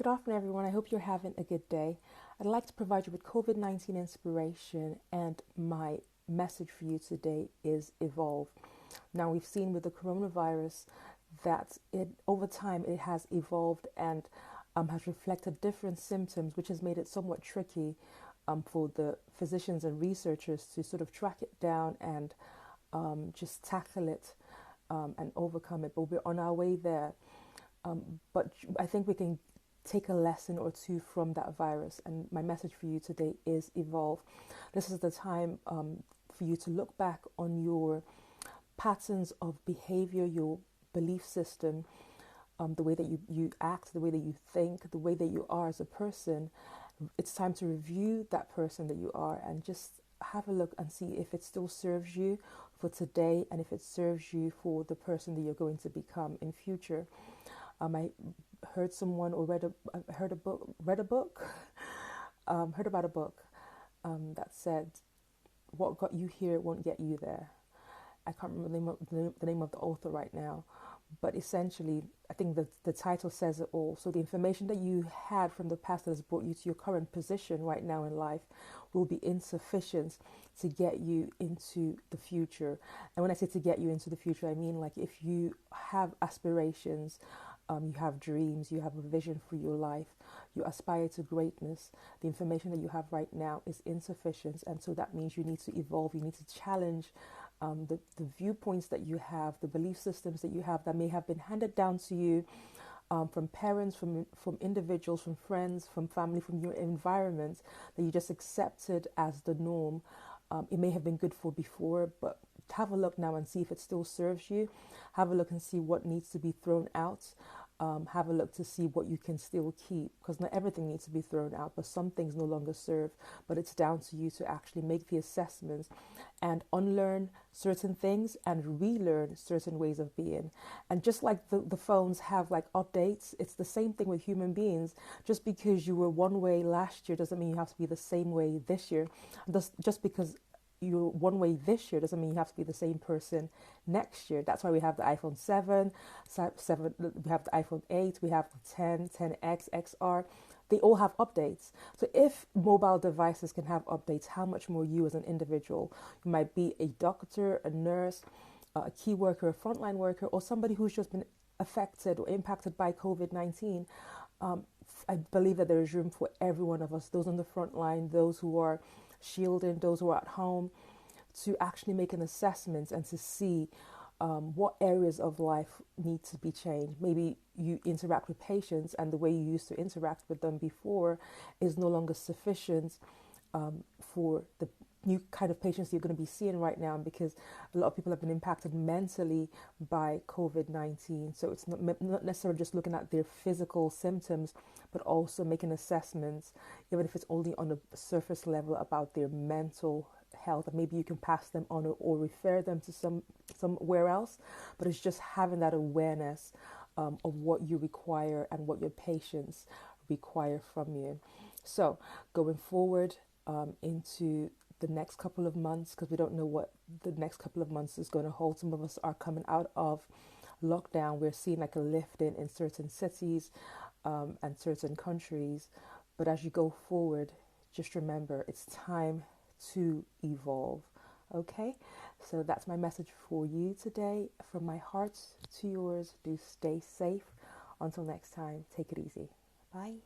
Good afternoon, everyone. I hope you're having a good day. I'd like to provide you with COVID-19 inspiration, and my message for you today is evolve. Now, we've seen with the coronavirus that over time it has evolved and has reflected different symptoms, which has made it somewhat tricky for the physicians and researchers to sort of track it down and just tackle it and overcome it. But we're on our way there. But I think we can take a lesson or two from that virus. And my message for you today is evolve. This is the time for you to look back on your patterns of behavior, your belief system, the way that you act, the way that you think, the way that you are as a person. It's time to review that person that you are and just have a look and see if it still serves you for today and if it serves you for the person that you're going to become in future. I heard someone or heard about a book that said, "What got you here won't get you there." I can't remember the name of the author right now, but essentially, I think the title says it all. So the information that you had from the past that has brought you to your current position right now in life will be insufficient to get you into the future. And when I say to get you into the future, I mean like if you have aspirations, you have dreams, you have a vision for your life, you aspire to greatness, the information that you have right now is insufficient. And so that means you need to evolve, you need to challenge the viewpoints that you have, the belief systems that you have that may have been handed down to you from parents, from individuals, from friends, from family, from your environment that you just accepted as the norm. It may have been good for before, but have a look now and see if it still serves you. Have a look and see what needs to be thrown out. Have a look to see what you can still keep, because not everything needs to be thrown out, but some things no longer serve. But it's down to you to actually make the assessments and unlearn certain things and relearn certain ways of being. And just like the phones have like updates, it's the same thing with human beings. Just because you were one way last year doesn't mean you have to be the same way this year. Just because you're one way this year doesn't mean you have to be the same person next year. That's why we have the iPhone 7, we have the iPhone 8, we have the 10, 10X, XR. They all have updates. So if mobile devices can have updates, how much more you as an individual? You might be a doctor, a nurse, a key worker, a frontline worker, or somebody who's just been affected or impacted by COVID-19. I believe that there is room for every one of us, those on the front line, those who are shielding, those who are at home, to actually make an assessment and to see what areas of life need to be changed. Maybe you interact with patients and the way you used to interact with them before is no longer sufficient for the new kind of patients you're going to be seeing right now, because a lot of people have been impacted mentally by COVID-19. So it's not necessarily just looking at their physical symptoms, but also making assessments, even if it's only on a surface level, about their mental health. And maybe you can pass them on or refer them to somewhere else, but it's just having that awareness of what you require and what your patients require from you. So going forward into the next couple of months, because we don't know what the next couple of months is going to hold. Some of us are coming out of lockdown. We're seeing like a lifting in certain cities and certain countries. But as you go forward, just remember it's time to evolve. Okay? So that's my message for you today. From my heart to yours, do stay safe. Until next time, take it easy. Bye.